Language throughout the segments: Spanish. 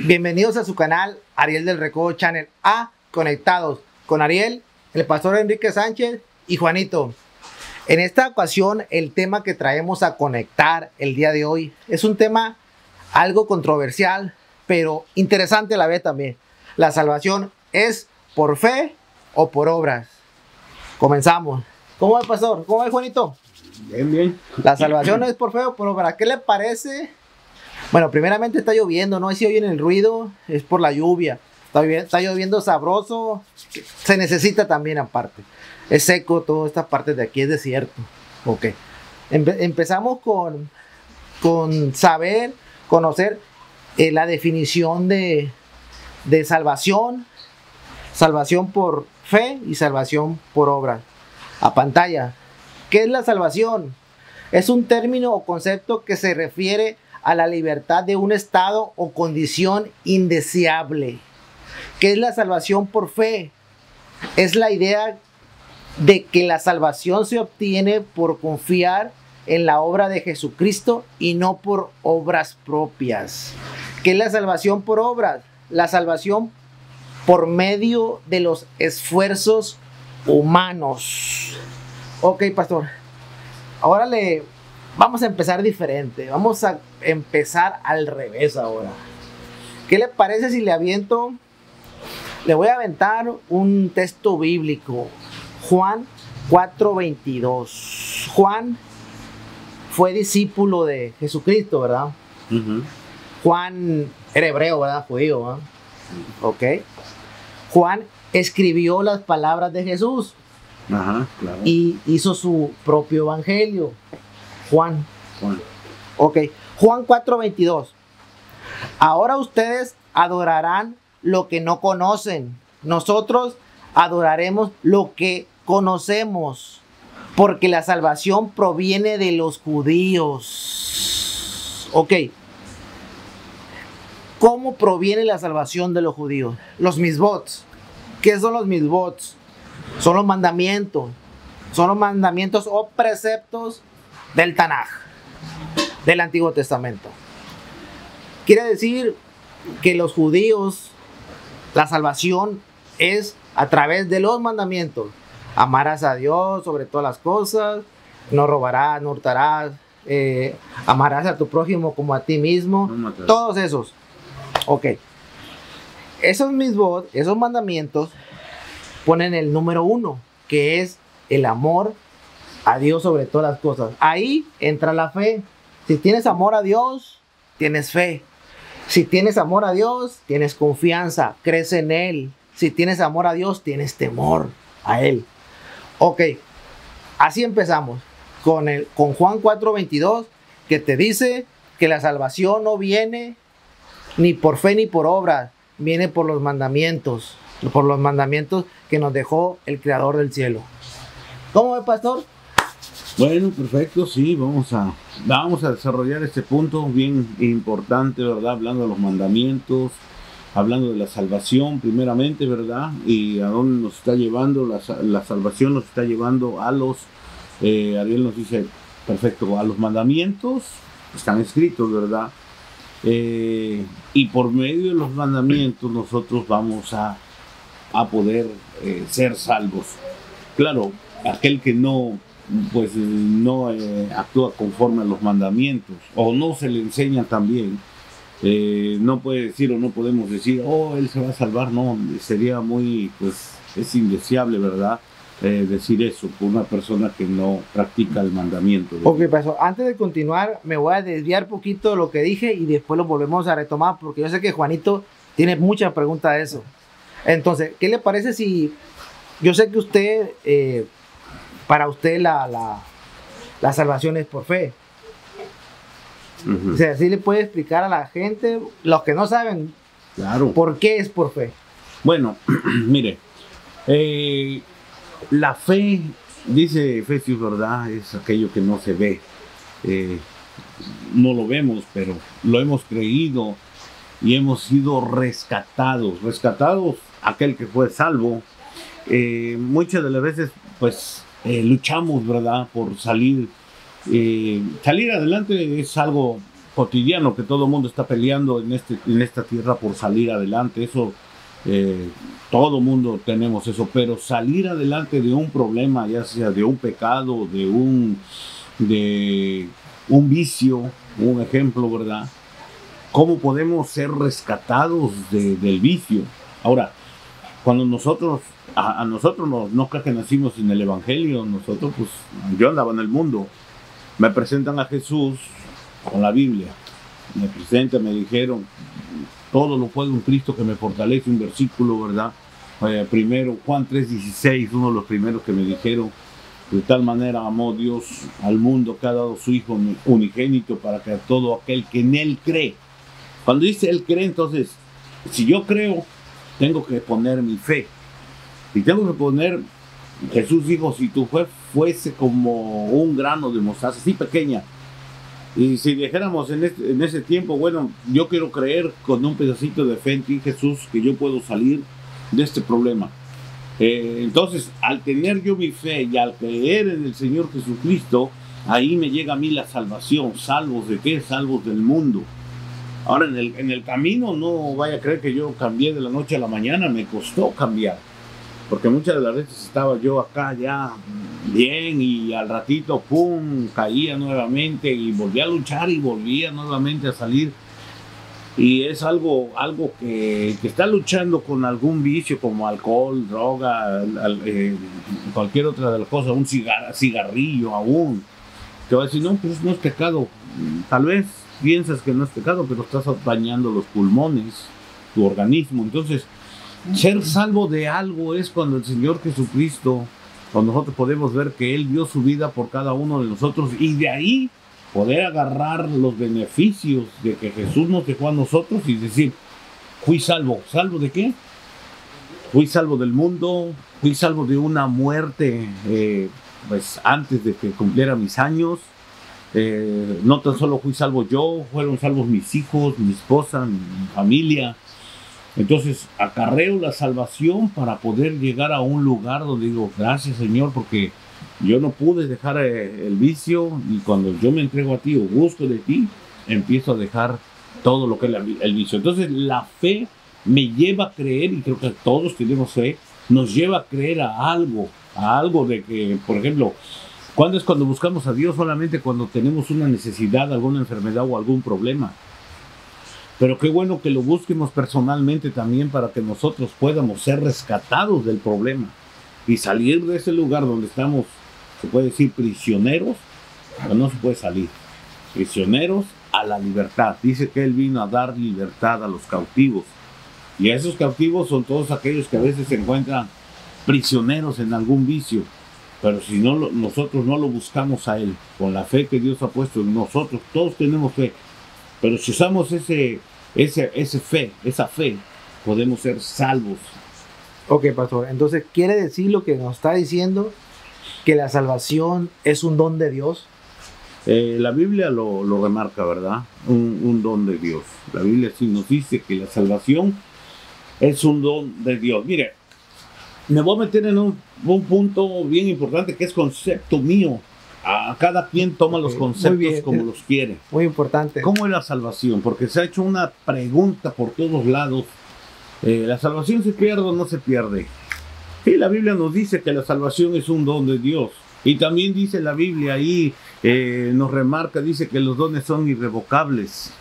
Bienvenidos a su canal Ariel del Recodo Channel A Conectados con Ariel, el pastor Enrique Sánchez y Juanito. En esta ocasión el tema que traemos a conectar el día de hoy es un tema algo controversial, pero interesante a la vez también. La salvación es por fe o por obras. Comenzamos. ¿Cómo va, pastor? ¿Cómo va, Juanito? Bien, bien. La salvación es por fe o por obras. ¿Qué le parece? Bueno, primeramente está lloviendo, no sé si oyen el ruido, es por la lluvia. Está lloviendo sabroso, se necesita también aparte. Es seco, toda esta parte de aquí es desierto. Ok. Empezamos con saber, conocer la definición de salvación, salvación por fe y salvación por obra. A pantalla. ¿Qué es la salvación? Es un término o concepto que se refiere a la libertad de un estado o condición indeseable. ¿Qué es la salvación por fe? Es la idea de que la salvación se obtiene por confiar en la obra de Jesucristo y no por obras propias. ¿Qué es la salvación por obras? La salvación por medio de los esfuerzos humanos. Ok, pastor. Ahora vamos a empezar diferente. Vamos a empezar al revés ahora. ¿Qué le parece si le aviento? Le voy a aventar un texto bíblico. Juan 4:22. Juan fue discípulo de Jesucristo, ¿verdad? Juan era hebreo, ¿verdad? Judío, ¿verdad? Ok. Juan escribió las palabras de Jesús. Ajá, claro. Y hizo su propio evangelio. Juan. Ok. Juan 4:22. Ahora ustedes adorarán lo que no conocen. Nosotros adoraremos lo que conocemos, porque la salvación proviene de los judíos. Ok. ¿Cómo proviene la salvación de los judíos? Los misbots. ¿Qué son los misbots? Son los mandamientos. Son los mandamientos o preceptos del Tanaj, del Antiguo Testamento. Quiere decir que los judíos, la salvación es a través de los mandamientos. Amarás a Dios sobre todas las cosas, no robarás, no hurtarás, amarás a tu prójimo como a ti mismo, no todos esos. Ok. Esos mismos, esos mandamientos ponen el número 1, que es el amor a Dios sobre todas las cosas. Ahí entra la fe. Si tienes amor a Dios, tienes fe. Si tienes amor a Dios, tienes confianza, crees en Él. Si tienes amor a Dios, tienes temor a Él. Ok, así empezamos con Juan 4:22, que te dice que la salvación no viene ni por fe ni por obra, viene por los mandamientos que nos dejó el Creador del cielo. ¿Cómo ve, pastor? Bueno, perfecto, sí, vamos a desarrollar este punto bien importante, ¿verdad? Hablando de los mandamientos, hablando de la salvación primeramente, ¿verdad? Y a dónde nos está llevando, la salvación nos está llevando a los, Ariel nos dice, perfecto, a los mandamientos, están escritos, ¿verdad? Y por medio de los mandamientos nosotros vamos a poder ser salvos. Claro, aquel que no actúa conforme a los mandamientos o no se le enseña también, no puede decir o no podemos decir, oh, él se va a salvar. No, sería muy, pues es indeseable, ¿verdad? Decir eso por una persona que no practica el mandamiento. Ok, pastor, antes de continuar me voy a desviar poquito de lo que dije y después lo volvemos a retomar, porque yo sé que Juanito tiene muchas preguntas de eso. Entonces, ¿qué le parece si yo sé que usted, para usted la salvación es por fe? O sea, ¿sí le puede explicar a la gente, los que no saben, claro, por qué es por fe? Bueno, mire, la fe, dice Efesios, ¿verdad? Es aquello que no se ve. No lo vemos, pero lo hemos creído y hemos sido rescatados. Rescatados, aquel que fue salvo. Muchas de las veces, pues, luchamos, ¿verdad? Por salir adelante es algo cotidiano que todo el mundo está peleando en esta tierra por salir adelante. Eso, todo el mundo tenemos eso, pero salir adelante de un problema, ya sea de un pecado, de un vicio, un ejemplo, ¿verdad? ¿Cómo podemos ser rescatados del vicio? Ahora, cuando nosotros, a nosotros no creo que nacimos en el Evangelio, nosotros, pues, yo andaba en el mundo, me presentan a Jesús con la Biblia, me dijeron, todo lo puedo en Cristo que me fortalece, un versículo, ¿verdad? Primero, Juan 3:16, uno de los primeros que me dijeron, de tal manera amó Dios al mundo que ha dado su Hijo unigénito para que a todo aquel que en Él cree. Cuando dice Él cree, entonces, si yo creo, tengo que poner mi fe. Y tengo que poner, Jesús dijo, si tu fe fuese como un grano de mostaza, así pequeña. Y si dijéramos en ese tiempo, bueno, yo quiero creer con un pedacito de fe en ti, Jesús, que yo puedo salir de este problema. Entonces, al tener yo mi fe y al creer en el Señor Jesucristo, ahí me llega a mí la salvación. ¿Salvos de qué? Salvos del mundo. Ahora, en el camino, no vaya a creer que yo cambié de la noche a la mañana, me costó cambiar. Porque muchas de las veces estaba yo acá ya bien y al ratito, pum, caía nuevamente y volvía a luchar y volvía nuevamente a salir. Y es algo que está luchando con algún vicio como alcohol, droga, cualquier otra de las cosas, un cigarrillo aún. Te va a decir, no, pues no es pecado. Tal vez piensas que no es pecado, pero estás dañando los pulmones, tu organismo. Entonces, ser salvo de algo es cuando el Señor Jesucristo, cuando nosotros podemos ver que Él dio su vida por cada uno de nosotros y de ahí poder agarrar los beneficios de que Jesús nos dejó a nosotros y decir, fui salvo. ¿Salvo de qué? Fui salvo del mundo, fui salvo de una muerte pues antes de que cumpliera mis años. No tan solo fui salvo yo, fueron salvos mis hijos, mi esposa, mi familia. Entonces acarreo la salvación para poder llegar a un lugar donde digo, gracias Señor, porque yo no pude dejar el vicio y cuando yo me entrego a ti o busco de ti, empiezo a dejar todo lo que es el vicio. Entonces la fe me lleva a creer, y creo que todos tenemos fe, nos lleva a creer a algo de que, por ejemplo, ¿cuándo es cuando buscamos a Dios? Solamente cuando tenemos una necesidad, alguna enfermedad o algún problema. Pero qué bueno que lo busquemos personalmente también para que nosotros podamos ser rescatados del problema y salir de ese lugar donde estamos, se puede decir, prisioneros, pero no se puede salir. Prisioneros a la libertad. Dice que Él vino a dar libertad a los cautivos. Y a esos cautivos son todos aquellos que a veces se encuentran prisioneros en algún vicio. Pero si no, nosotros no lo buscamos a Él, con la fe que Dios ha puesto en nosotros, todos tenemos fe. Pero si usamos esa fe, podemos ser salvos. Ok, pastor. Entonces, ¿quiere decir lo que nos está diciendo? Que la salvación es un don de Dios. La Biblia lo remarca, ¿verdad? Un don de Dios. La Biblia sí nos dice que la salvación es un don de Dios. Mire, me voy a meter en un punto bien importante que es concepto mío. A cada quien toma los conceptos como los quiere. Muy importante. ¿Cómo es la salvación? Porque se ha hecho una pregunta por todos lados. ¿La salvación se pierde o no se pierde? Y la Biblia nos dice que la salvación es un don de Dios. Y también dice la Biblia ahí, nos remarca, dice que los dones son irrevocables.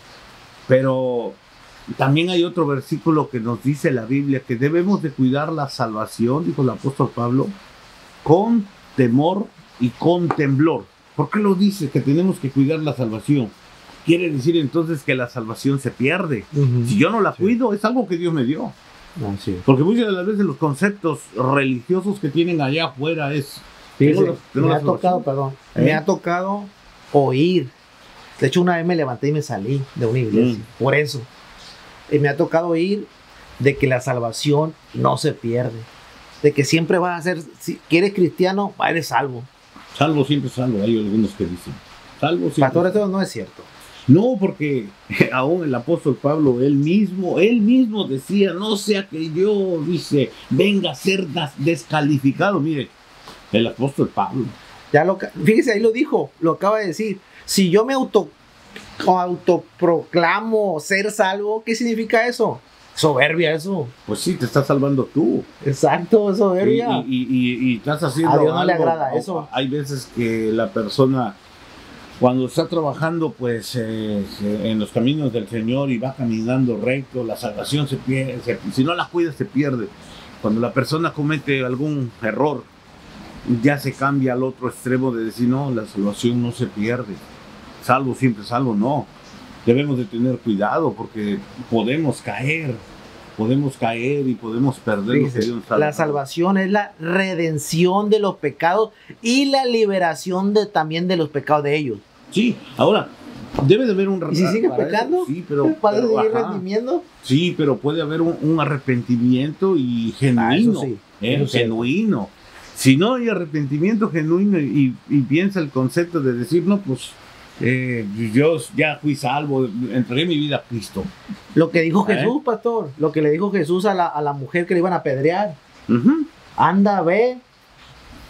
Pero también hay otro versículo que nos dice la Biblia que debemos de cuidar la salvación, dijo el apóstol Pablo, con temor y con temblor. ¿Por qué lo dice que tenemos que cuidar la salvación? Quiere decir entonces que la salvación se pierde. Si yo no la cuido, es algo que Dios me dio. Porque muchas de las veces los conceptos religiosos que tienen allá afuera es... Me ha tocado oír. De hecho, una vez me levanté y me salí de una iglesia. Por eso. Y me ha tocado oír de que la salvación no se pierde. De que siempre vas a ser, si eres cristiano, eres salvo. Salvo siempre salvo, hay algunos que dicen. Salvo siempre. Pastor, esto no es cierto. No, porque aún el apóstol Pablo, él mismo decía, no sea que yo, dice, venga a ser descalificado. Mire, el apóstol Pablo. Fíjese, ahí lo dijo, lo acaba de decir. Si yo me autoproclamo ser salvo, ¿qué significa eso? Soberbia eso. Pues sí, te estás salvando tú. Exacto, soberbia. Y estás haciendo A Dios no le algo. agrada eso. Hay veces que la persona, cuando está trabajando pues en los caminos del Señor y va caminando recto, la salvación se pierde, si no la cuidas se pierde. Cuando la persona comete algún error, ya se cambia al otro extremo de decir, no, la salvación no se pierde. Salvo, siempre salvo, no. Debemos de tener cuidado porque podemos caer y podemos perder lo que Dios nos ha La dado. salvación es la redención de los pecados y la liberación también de los pecados de ellos. Sí, ahora, debe de haber un... ¿Y si sigues para pecando? eso, sí, pero... ¿Puedes seguir ajá. redimiendo? Sí, pero puede haber un arrepentimiento y genuino. Eso sí, genuino. Si no hay arrepentimiento genuino y piensa el concepto de decir, no, pues yo ya fui salvo, entregué mi vida a Cristo. Lo que dijo Jesús, pastor, lo que le dijo Jesús a la mujer que le iban a apedrear. Uh-huh. Anda, ve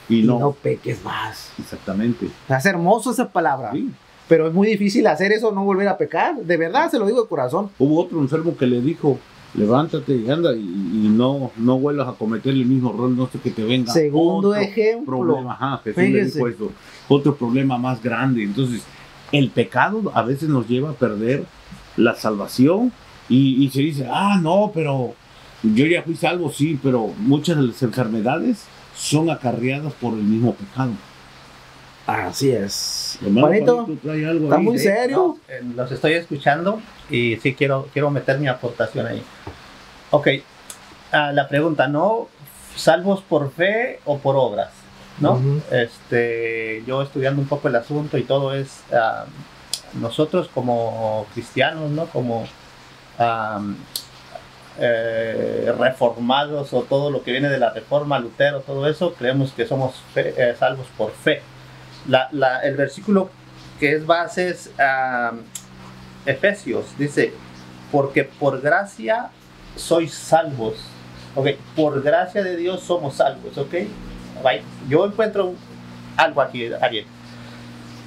Y y no no, peques más. exactamente. Es hermoso esa palabra, Sí. pero es muy difícil hacer eso, no volver a pecar. De verdad, se lo digo de corazón. Hubo otro enfermo que le dijo, levántate y anda y no vuelvas a cometer el mismo error, no sé que te venga Segundo otro ejemplo. problema. Ajá, Jesús le Fíjese. dijo eso, otro problema más grande. Entonces, el pecado a veces nos lleva a perder la salvación y se dice, no, pero yo ya fui salvo, sí, pero muchas de las enfermedades son acarreadas por el mismo pecado. Así es. Hermano Juanito, Juanito, trae algo está ahí. muy Sí, serio. no, los estoy escuchando y sí quiero meter mi aportación ahí. Ok, la pregunta, ¿no? ¿Salvos por fe o por obras? ¿No? Ujú. Yo estudiando un poco el asunto y todo es, nosotros como cristianos, ¿no? Como reformados o todo lo que viene de la reforma, Lutero, todo eso, creemos que somos salvos por fe. El versículo que es base es Efesios, dice, porque por gracia sois salvos. Ok, por gracia de Dios somos salvos, ok. Right. Yo encuentro algo aquí, Ariel.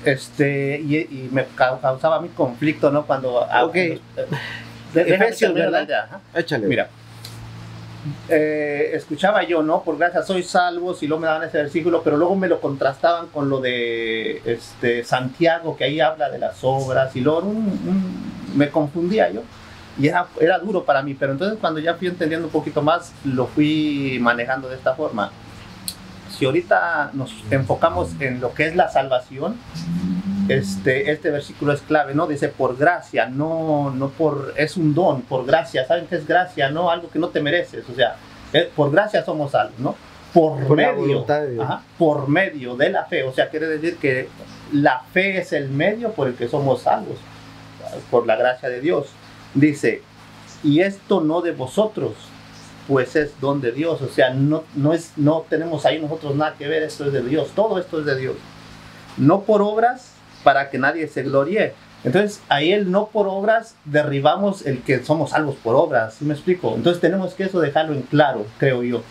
Y me causaba mi conflicto, ¿no? Cuando... Ok. Efesios, ¿verdad? Échale. Mira, escuchaba yo, ¿no? Por gracia soy salvo, y luego me daban ese versículo, pero luego me lo contrastaban con lo de Santiago, que ahí habla de las obras, y luego me confundía yo, y era duro para mí, pero entonces cuando ya fui entendiendo un poquito más, lo fui manejando de esta forma. Si ahorita nos enfocamos en lo que es la salvación, este versículo es clave, ¿no? Dice por gracia, no por, es un don, por gracia. ¿Saben qué es gracia? No, algo que no te mereces, o sea, por gracia somos salvos, ¿no? Por la medio, voluntad de Dios. por medio de la fe, o sea, quiere decir que la fe es el medio por el que somos salvos, por la gracia de Dios. Dice, y esto no de vosotros, pues es don de Dios, o sea, no tenemos ahí nosotros nada que ver, esto es de Dios, todo esto es de Dios. No por obras, para que nadie se gloríe. Entonces, ahí el no por obras, derribamos el que somos salvos por obras, ¿sí me explico? Entonces tenemos que eso dejarlo en claro, creo yo.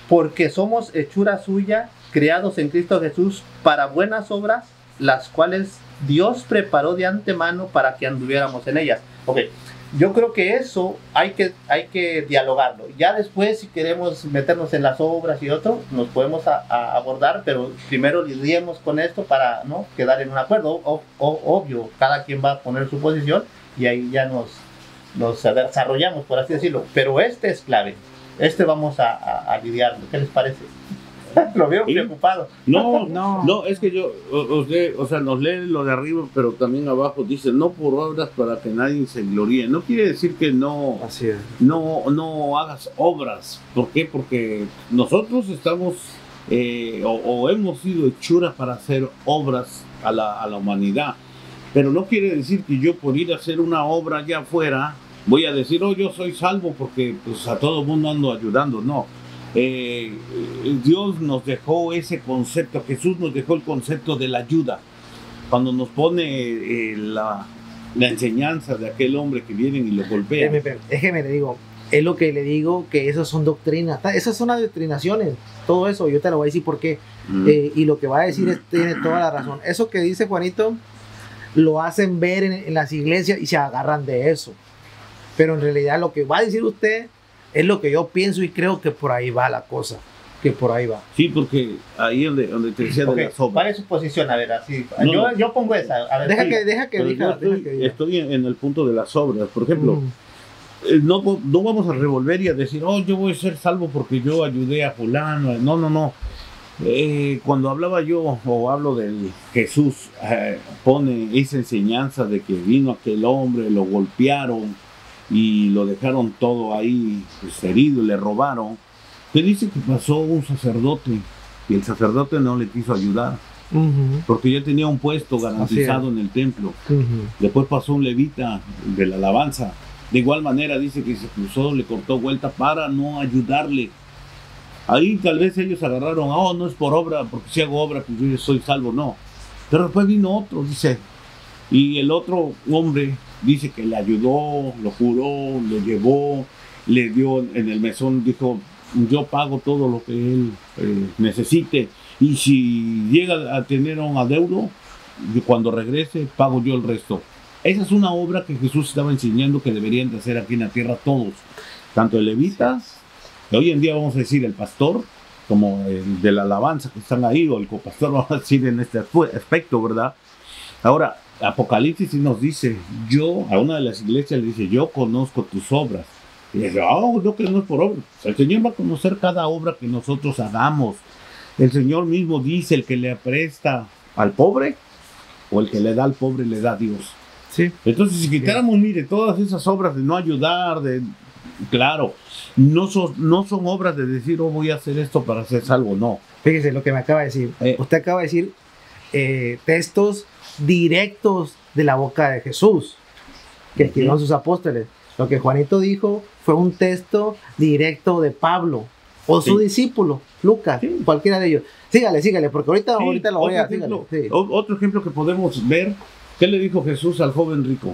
Porque somos hechura suya, creados en Cristo Jesús para buenas obras, las cuales Dios preparó de antemano para que anduviéramos en ellas. Ok, yo creo que eso hay que dialogarlo. Ya después, si queremos meternos en las obras y otro, nos podemos abordar, pero primero lidiemos con esto para no quedar en un acuerdo. Obvio, cada quien va a poner su posición y ahí ya nos desarrollamos, por así decirlo. Pero este es clave. Vamos a lidiarlo. ¿Qué les parece? Lo veo preocupado. No, es que yo, o sea, nos lee lo de arriba, pero también abajo dice, no por obras para que nadie se gloríe. No quiere decir que no, Así es. no hagas obras. ¿Por qué? Porque nosotros estamos, o hemos sido hechuras para hacer obras a la humanidad. Pero no quiere decir que yo por ir a hacer una obra allá afuera, voy a decir, yo soy salvo porque pues, a todo el mundo ando ayudando. No. Dios nos dejó ese concepto, Jesús nos dejó el concepto de la ayuda. Cuando nos pone la enseñanza de aquel hombre que vienen y lo golpean. Déjeme le digo, es lo que le digo, que esas son doctrinas, esas son las doctrinaciones, todo eso, yo te lo voy a decir por qué. Y lo que va a decir tiene toda la razón. Eso que dice Juanito, lo hacen ver en las iglesias y se agarran de eso. Pero en realidad lo que va a decir usted es lo que yo pienso y creo que por ahí va la cosa. Que por ahí va. Sí, porque ahí donde te decía de las obras. ¿Cuál es su posición? A ver, así. No, yo pongo esa. A ver, Deja que diga. Estoy en el punto de las obras. Por ejemplo, no vamos a revolver y a decir, oh, yo voy a ser salvo porque yo ayudé a fulano. No. Cuando hablaba yo o hablo del Jesús, pone esa enseñanza de que vino aquel hombre, lo golpearon y lo dejaron todo ahí pues, herido, le robaron. Que dice que pasó un sacerdote y el sacerdote no le quiso ayudar porque ya tenía un puesto garantizado en el templo. Después pasó un levita de la alabanza. De igual manera dice que se cruzó, le cortó vuelta para no ayudarle. Ahí tal vez ellos agarraron, oh, no es por obra, porque si hago obra, pues yo soy salvo, no. Pero después vino otro, dice, y el otro hombre dice que le ayudó, lo juró, lo llevó, le dio en el mesón, dijo, yo pago todo lo que él necesite, y si llega a tener un adeudo, cuando regrese, pago yo el resto. Esa es una obra que Jesús estaba enseñando que deberían de hacer aquí en la tierra todos, tanto el levita, que hoy en día vamos a decir el pastor, como el de la alabanza que están ahí, o el copastor, vamos a decir en este aspecto, ¿verdad? Ahora, Apocalipsis nos dice, a una de las iglesias le dice, yo conozco tus obras. Y dice, no, que no es por obra. El Señor va a conocer cada obra que nosotros hagamos. El Señor mismo dice, el que le presta al pobre, o el que le da al pobre, le da a Dios. Sí. Entonces, si quitáramos, mire, todas esas obras de no ayudar, claro, no son obras de decir, oh, voy a hacer esto para hacer salvo, no. Fíjese lo que me acaba de decir. Usted acaba de decir textos directos de la boca de Jesús, que escribieron sus apóstoles. Lo que Juanito dijo fue un texto directo de Pablo o su discípulo, Lucas, cualquiera de ellos. Sígale, porque ahorita lo voy a decir. Otro ejemplo que podemos ver, ¿qué le dijo Jesús al joven rico?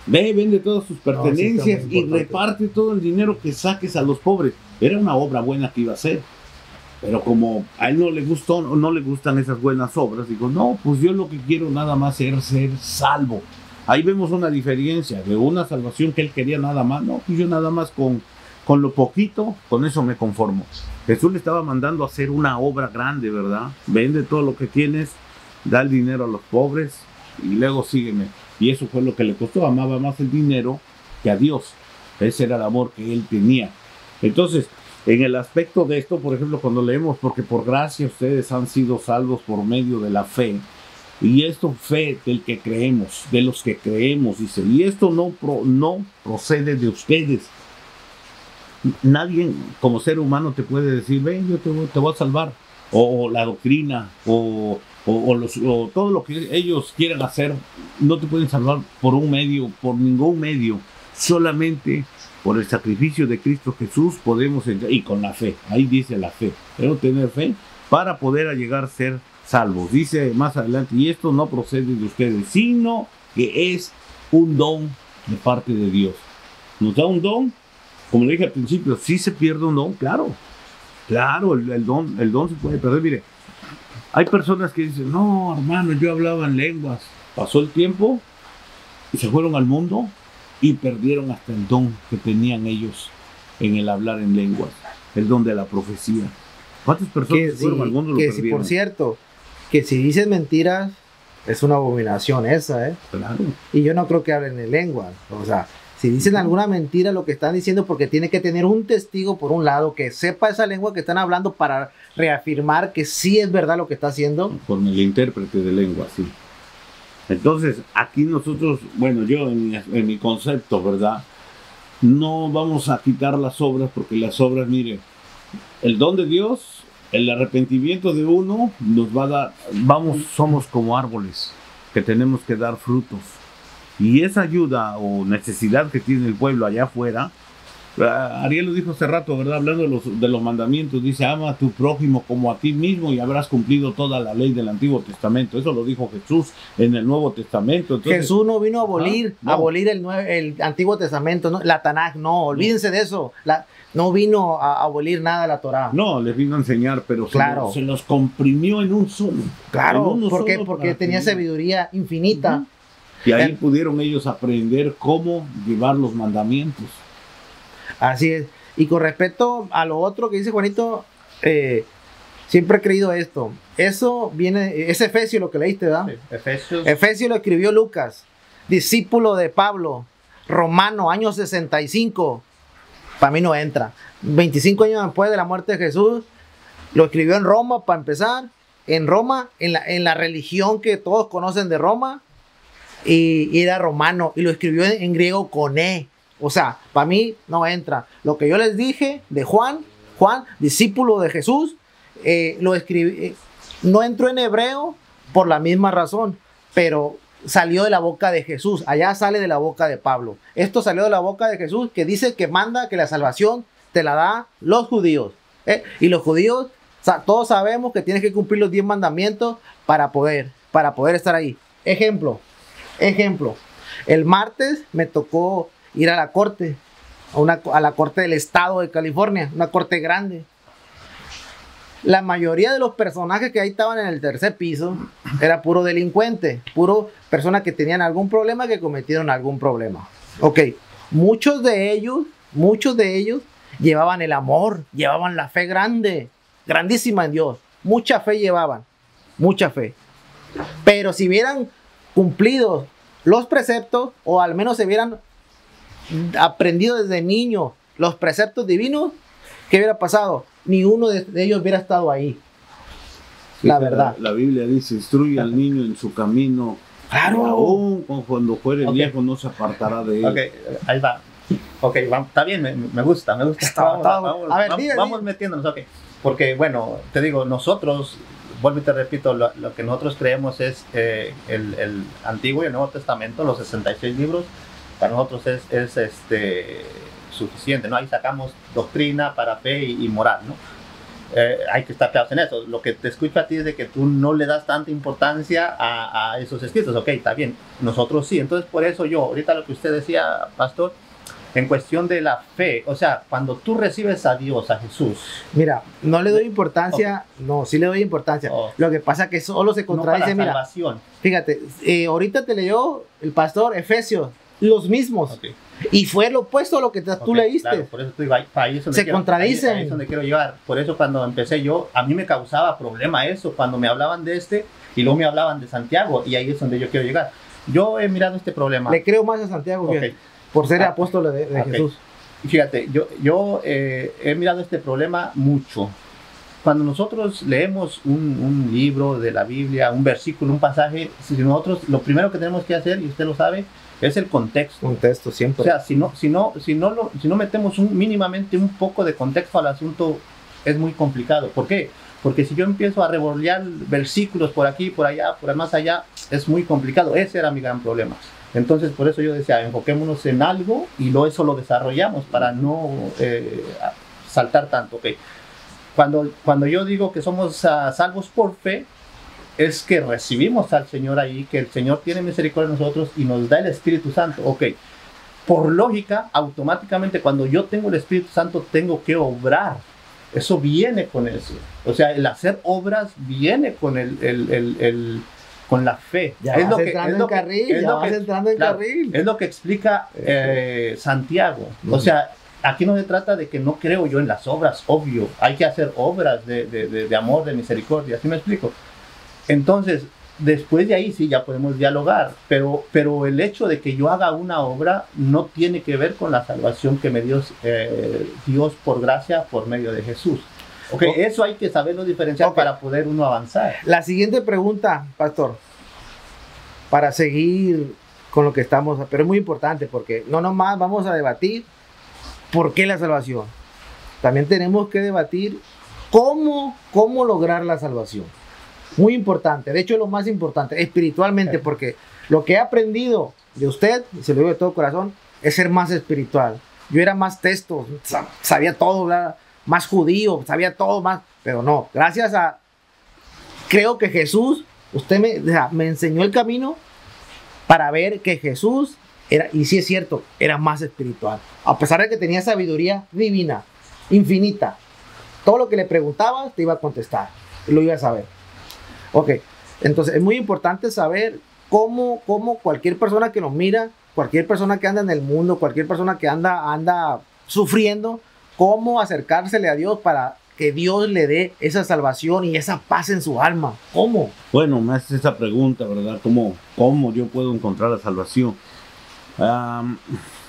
Ve, vende todas tus pertenencias y reparte todo el dinero que saques a los pobres. Era una obra buena que iba a hacer. Pero como a él no le gustó, no le gustan esas buenas obras, digo, no, pues yo lo que quiero nada más es ser salvo. Ahí vemos una diferencia de una salvación que él quería nada más. No, pues yo nada más con lo poquito, con eso me conformo. Jesús le estaba mandando a hacer una obra grande, ¿verdad? Vende todo lo que tienes, da el dinero a los pobres y luego sígueme. Y eso fue lo que le costó, amaba más el dinero que a Dios. Ese era el amor que él tenía. Entonces, en el aspecto de esto, por ejemplo, cuando leemos, porque por gracia ustedes han sido salvos por medio de la fe, y esto fe del que creemos, de los que creemos, dice, y esto no procede de ustedes. Nadie como ser humano te puede decir, ven, yo te voy a salvar, o la doctrina, o todo lo que ellos quieran hacer, no te pueden salvar por ningún medio, solamente por el sacrificio de Cristo Jesús podemos entrar, y con la fe, ahí dice la fe, pero tener fe para poder llegar a ser salvos. Dice más adelante, y esto no procede de ustedes, sino que es un don de parte de Dios. Nos da un don, como le dije al principio, si se pierde un don, claro, el don se puede perder. Mire, hay personas que dicen, no, hermano, yo hablaba en lenguas, pasó el tiempo y se fueron al mundo y perdieron hasta el don que tenían ellos en el hablar en lenguas, el don de la profecía. ¿Cuántas personas se fueron al mundo y lo perdieron? Sí, por cierto, que si dices mentiras, es una abominación esa, ¿eh? Claro. Y yo no creo que hablen en lengua. O sea, si dicen alguna mentira, lo que están diciendo, porque tiene que tener un testigo por un lado que sepa esa lengua que están hablando para reafirmar que sí es verdad lo que está haciendo. Con el intérprete de lengua, sí. Entonces, aquí nosotros, bueno, yo en mi concepto, ¿verdad? No vamos a quitar las obras, porque las obras, mire, el don de Dios, el arrepentimiento de uno nos va a dar, somos como árboles que tenemos que dar frutos. Y esa ayuda o necesidad que tiene el pueblo allá afuera, Ariel lo dijo hace rato, ¿verdad? Hablando de los mandamientos, dice, ama a tu prójimo como a ti mismo y habrás cumplido toda la ley del Antiguo Testamento. Eso lo dijo Jesús en el Nuevo Testamento. Entonces, Jesús no vino a abolir, no. abolir el Antiguo Testamento, ¿no? La Tanaj, no, olvídense de eso. No vino a abolir nada de la Torá. No, les vino a enseñar, pero Claro. se los comprimió en un solo. Claro, En uno ¿por qué? solo Porque para tenía que- sabiduría infinita. Ujú. Y ahí En- pudieron ellos aprender cómo llevar los mandamientos. Así es. Y con respecto a lo otro que dice Juanito, siempre he creído esto. Eso viene, es Efesio lo que leíste, ¿verdad? Sí, Efesios. Efesio lo escribió Lucas, discípulo de Pablo, romano, año 65. Para mí no entra. 25 años después de la muerte de Jesús, lo escribió en Roma, para empezar. En Roma, en la religión que todos conocen de Roma, y era romano, y lo escribió en griego con E. O sea, para mí no entra. Lo que yo les dije de Juan, discípulo de Jesús, lo escribí, no entró en hebreo por la misma razón, pero salió de la boca de Jesús. Allá sale de la boca de Pablo. Esto salió de la boca de Jesús, que dice que manda que la salvación te la da los judíos. Y los judíos, todos sabemos que tienes que cumplir los 10 mandamientos para poder estar ahí. Ejemplo. El martes me tocó ir a la corte, a la corte del estado de California, una corte grande. La mayoría de los personajes que ahí estaban en el tercer piso era puro delincuente, puro personas que tenían algún problema, que cometieron algún problema. Ok, muchos de ellos llevaban el amor, llevaban la fe grandísima en Dios. Mucha fe llevaban, mucha fe. Pero si hubieran cumplido los preceptos, o al menos se hubieran aprendido desde niño los preceptos divinos, ¿qué hubiera pasado? Ni uno de ellos hubiera estado ahí. Sí, La verdad. La Biblia dice, instruye al niño en su camino. Claro. Y aún cuando fuere Ok. viejo no se apartará de él. Ok, ahí va. Ok, está bien, me gusta. A ver, vamos metiéndonos, ok. Porque, bueno, te digo, nosotros, vuelvo y te repito, lo que nosotros creemos es el Antiguo y el Nuevo Testamento, los 66 libros, para nosotros es suficiente, ¿no? Ahí sacamos doctrina para fe y moral, ¿no? Hay que estar claros en eso. Lo que te escucho a ti es de que tú no le das tanta importancia a esos escritos. Ok, está bien, nosotros sí. Entonces, por eso yo, ahorita lo que usted decía, pastor, en cuestión de la fe, o sea, cuando tú recibes a Dios, a Jesús, Mira, no le doy importancia, no, sí le doy importancia. Oh. Lo que pasa es que solo se no contradice, para mira, salvación. fíjate, ahorita te leyó el pastor Efesios, los mismos, Ok, y fue lo opuesto a lo que tú ok, leíste. claro, por eso estoy ahí es donde Se quiero- contradicen. ahí es donde quiero llegar. Por eso cuando empecé yo, a mí me causaba problema eso, cuando me hablaban de y luego me hablaban de Santiago, y ahí es donde yo quiero llegar. Yo he mirado este problema. Le creo más a Santiago, Ok. fíjate, por ser Ah, apóstol de ok. Jesús. Fíjate, yo he mirado este problema mucho. Cuando nosotros leemos un libro de la Biblia, un versículo, un pasaje, si nosotros lo primero que tenemos que hacer, y usted lo sabe, es el contexto. Contesto O siempre. sea, si no metemos mínimamente un poco de contexto al asunto, es muy complicado. ¿Por qué? Porque si yo empiezo a revolver versículos por aquí, por allá, por más allá, es muy complicado. Ese era mi gran problema. Entonces, por eso yo decía, enfoquémonos en algo y eso lo desarrollamos para no saltar tanto. ¿Okay? Cuando yo digo que somos salvos por fe, es que recibimos al Señor ahí, que el Señor tiene misericordia de nosotros y nos da el Espíritu Santo. Ok, por lógica, automáticamente cuando yo tengo el Espíritu Santo tengo que obrar. Eso viene con eso. O sea, el hacer obras viene con con la fe. Ya vas entrando en carril, ya vas entrando en claro, carril. es lo que explica Santiago. O sea, aquí no se trata de que no creo yo en las obras, obvio. Hay que hacer obras de amor, de misericordia. ¿Sí me explico? Entonces, después de ahí sí ya podemos dialogar, pero el hecho de que yo haga una obra no tiene que ver con la salvación que me dio Dios por gracia por medio de Jesús. Okay, eso hay que saberlo diferenciar para poder uno avanzar. La siguiente pregunta, pastor, para seguir con lo que estamos, pero es muy importante porque no nomás vamos a debatir por qué la salvación, también tenemos que debatir cómo lograr la salvación. Muy importante, de hecho es lo más importante, espiritualmente, porque lo que he aprendido de usted, y se lo digo de todo corazón, es ser más espiritual. yo era más testo, sabía todo, ¿verdad? Más judío, sabía todo más, pero no, gracias a, creo que Jesús, usted me enseñó el camino para ver que Jesús era, y sí es cierto, era más espiritual, a pesar de que tenía sabiduría divina, infinita, todo lo que le preguntabas te iba a contestar, lo iba a saber. Ok, entonces es muy importante saber cómo cualquier persona que nos mira, cualquier persona que anda en el mundo, cualquier persona que anda sufriendo, cómo acercársele a Dios para que Dios le dé esa salvación y esa paz en su alma. ¿Cómo? Bueno, me haces esa pregunta, ¿verdad? ¿Cómo yo puedo encontrar la salvación?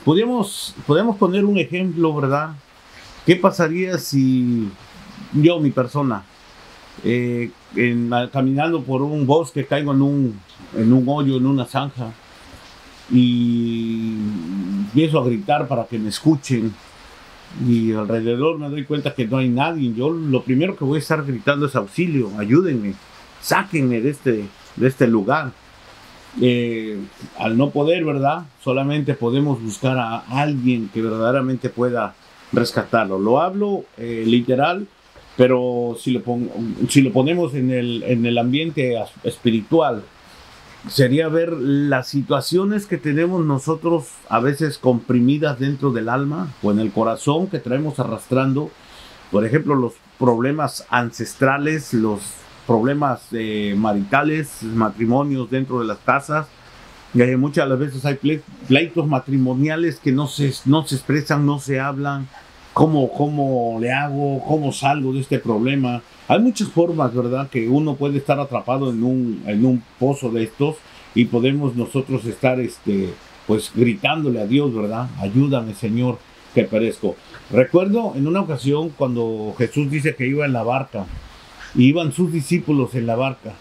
Podemos poner un ejemplo, ¿verdad? ¿Qué pasaría si yo, mi persona, caminando por un bosque, caigo en un hoyo, en una zanja, y empiezo a gritar para que me escuchen, y alrededor me doy cuenta que no hay nadie? Yo lo primero que voy a estar gritando es auxilio, ayúdenme, sáquenme de este lugar. Al no poder, ¿verdad? Solamente podemos buscar a alguien que verdaderamente pueda rescatarlo. Lo hablo literal, pero si lo ponemos en el ambiente espiritual, sería ver las situaciones que tenemos nosotros a veces comprimidas dentro del alma o en el corazón, que traemos arrastrando. Por ejemplo, los problemas ancestrales, los problemas maritales, matrimonios dentro de las casas. Muchas de las veces hay pleitos matrimoniales que no se expresan, no se hablan. ¿Cómo le hago? ¿Cómo salgo de este problema? Hay muchas formas, ¿verdad? Que uno puede estar atrapado en un pozo de estos, y podemos nosotros estar pues gritándole a Dios, ¿verdad? Ayúdame, Señor, que perezco. Recuerdo en una ocasión cuando Jesús dice que iba en la barca, y iban sus discípulos en la barca,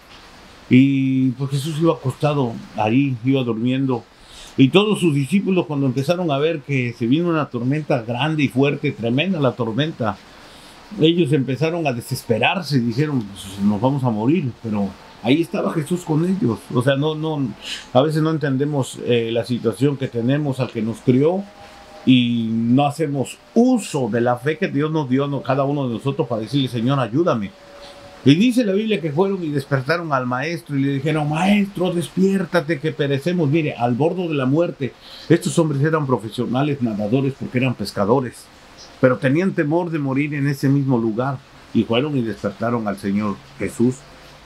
y pues Jesús iba acostado ahí, iba durmiendo. Y todos sus discípulos, cuando empezaron a ver que se vino una tormenta grande y fuerte, tremenda la tormenta, ellos empezaron a desesperarse y dijeron, pues, nos vamos a morir. Pero ahí estaba Jesús con ellos. O sea, a veces no entendemos la situación que tenemos al que nos crió, y no hacemos uso de la fe que Dios nos dio cada uno de nosotros para decirle, Señor, ayúdame. Y dice la Biblia que fueron y despertaron al maestro y le dijeron, maestro, despiértate que perecemos. Mire, al borde de la muerte. Estos hombres eran profesionales nadadores porque eran pescadores, pero tenían temor de morir en ese mismo lugar, y fueron y despertaron al Señor Jesús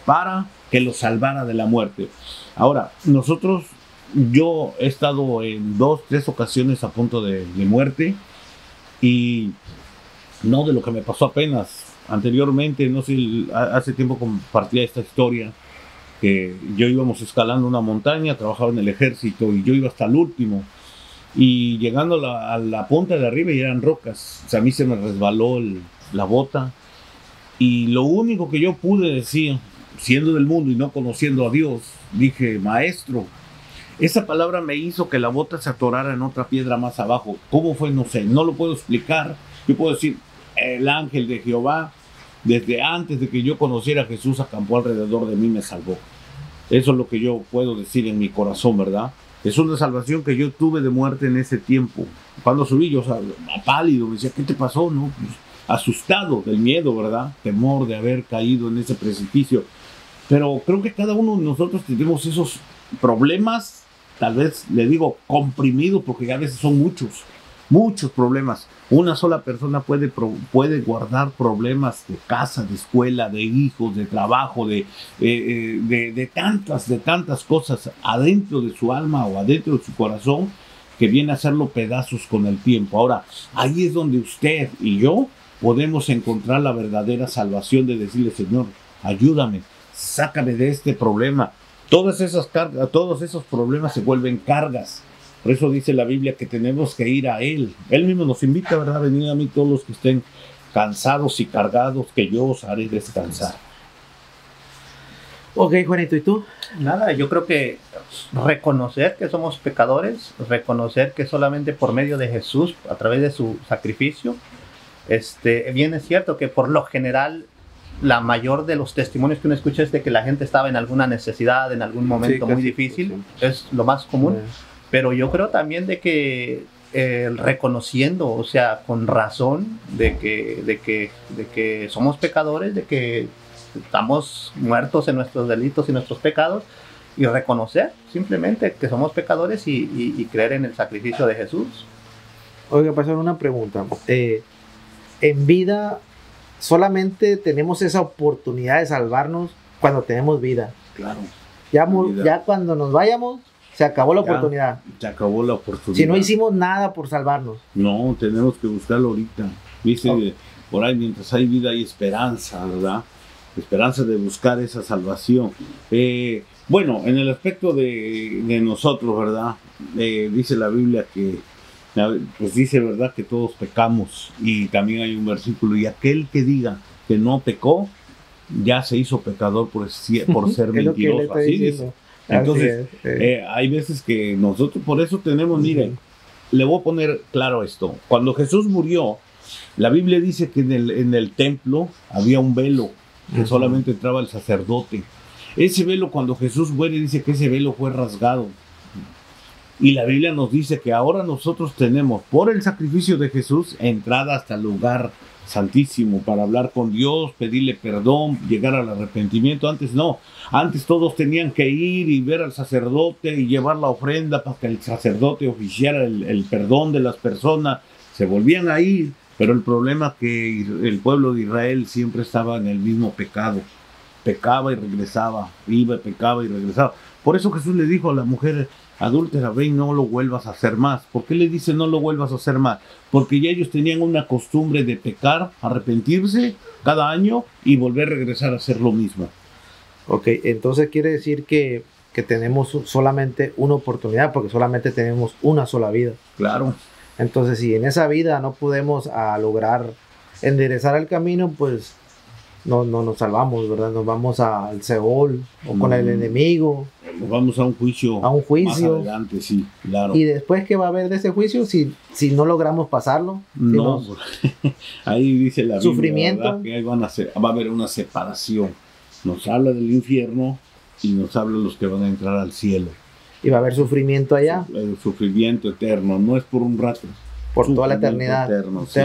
para que los salvara de la muerte. Ahora, yo he estado en 2-3 ocasiones a punto de muerte, y no de lo que me pasó apenas. Anteriormente, no sé, hace tiempo compartía esta historia, que yo íbamos escalando una montaña, trabajaba en el ejército, y yo iba hasta el último, y llegando a la punta de arriba y eran rocas. O sea, a mí se me resbaló la bota, y lo único que yo pude decir, siendo del mundo y no conociendo a Dios, dije, maestro. Esa palabra me hizo que la bota se atorara en otra piedra más abajo. ¿Cómo fue? No sé, no lo puedo explicar. Yo puedo decir, el ángel de Jehová, desde antes de que yo conociera a Jesús, acampó alrededor de mí, me salvó. Eso es lo que yo puedo decir en mi corazón, ¿verdad? Es una salvación que yo tuve de muerte en ese tiempo. Cuando subí, yo, o sea, pálido, me decía, ¿qué te pasó? No, pues, asustado del miedo, ¿verdad? Temor de haber caído en ese precipicio. Pero creo que cada uno de nosotros tenemos esos problemas, tal vez le digo comprimidos, porque a veces son muchos problemas. Una sola persona puede guardar problemas de casa, de escuela, de hijos, de trabajo, de tantas cosas adentro de su alma o adentro de su corazón, que viene a hacerlo pedazos con el tiempo. Ahora, ahí es donde usted y yo podemos encontrar la verdadera salvación, de decirle, Señor, ayúdame, sácame de este problema. Todas esas cargas, todos esos problemas se vuelven cargas. Por eso dice la Biblia que tenemos que ir a Él. Él mismo nos invita, ¿verdad? Venid a mí todos los que estén cansados y cargados, que yo os haré descansar. Ok, Juanito, ¿y tú? Nada, yo creo que reconocer que somos pecadores, reconocer que solamente por medio de Jesús, a través de su sacrificio, bien es cierto que por lo general la mayor de los testimonios que uno escucha es de que la gente estaba en alguna necesidad, en algún momento muy difícil, es lo más común. Pero yo creo también de que reconociendo, o sea, con razón de que somos pecadores, de que estamos muertos en nuestros delitos y nuestros pecados, y reconocer simplemente que somos pecadores y creer en el sacrificio de Jesús. Oiga, pasar una pregunta. En vida solamente tenemos esa oportunidad de salvarnos cuando tenemos vida. Claro. Ya cuando nos vayamos, se acabó la oportunidad. Se acabó la oportunidad. Si no hicimos nada por salvarnos. No, tenemos que buscarlo ahorita. Dice, por ahí, mientras hay vida hay esperanza, ¿verdad? Esperanza de buscar esa salvación. Bueno, en el aspecto de nosotros, ¿verdad? Dice la Biblia que, pues dice, ¿verdad? Que todos pecamos. Y también hay un versículo, y aquel que diga que no pecó, ya se hizo pecador por ser mentiroso. Así dice. Entonces, hay veces que nosotros, por eso tenemos, miren, le voy a poner claro esto. Cuando Jesús murió, la Biblia dice que en el templo había un velo, que solamente entraba el sacerdote. Ese velo, cuando Jesús muere, dice que ese velo fue rasgado. Y la Biblia nos dice que ahora nosotros tenemos, por el sacrificio de Jesús, entrada hasta el lugar santísimo para hablar con Dios, pedirle perdón, llegar al arrepentimiento. Antes no, antes todos tenían que ir y ver al sacerdote y llevar la ofrenda para que el sacerdote oficiara el perdón de las personas. Se volvían a ir, pero el problema es que el pueblo de Israel siempre estaba en el mismo pecado. Pecaba y regresaba, pecaba y regresaba. Por eso Jesús le dijo a la mujer adúltera, ve y no lo vuelvas a hacer más. ¿Por qué le dice no lo vuelvas a hacer más? Porque ya ellos tenían una costumbre de pecar, arrepentirse cada año y volver a regresar a hacer lo mismo. Ok, entonces quiere decir que tenemos solamente una oportunidad, porque solamente tenemos una sola vida. Claro. Entonces, si en esa vida no podemos lograr enderezar el camino, pues no nos salvamos, ¿verdad? Nos vamos al Seol o con el enemigo. Nos vamos a un juicio. Más adelante, sí, claro. ¿Y después qué va a haber de ese juicio si no logramos pasarlo? No, ahí dice la Biblia, sufrimiento. ¿verdad? Que ahí va a haber una separación. Nos habla del infierno y nos habla de los que van a entrar al cielo. Y va a haber sufrimiento allá. El sufrimiento eterno, no es por un rato. Por toda la eternidad. Eterno. Sí,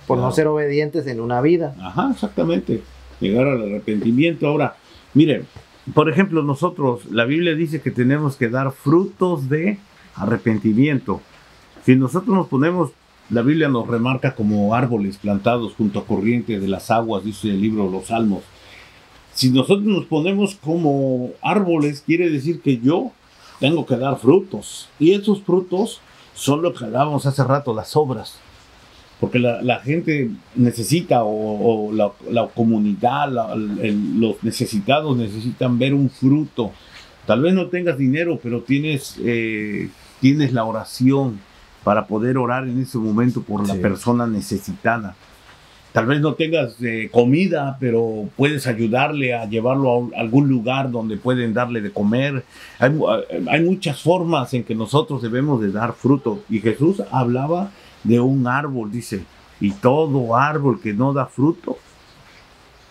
por no ser obedientes en una vida. Ajá, exactamente. Llegar al arrepentimiento. Ahora, miren, por ejemplo, nosotros, la Biblia dice que tenemos que dar frutos de arrepentimiento. Si nosotros nos ponemos, la Biblia nos remarca como árboles plantados junto a corriente de las aguas, dice el libro de los Salmos. Si nosotros nos ponemos como árboles, quiere decir que yo tengo que dar frutos. Y esos frutos son lo que hablábamos hace rato, las obras. Porque la gente necesita, o la comunidad, los necesitados necesitan ver un fruto. Tal vez no tengas dinero, pero tienes la oración para poder orar en ese momento por la persona necesitada. Tal vez no tengas comida, pero puedes ayudarle a llevarlo a algún lugar donde pueden darle de comer. Hay muchas formas en que nosotros debemos de dar fruto. Y Jesús hablaba de un árbol, dice, y todo árbol que no da fruto,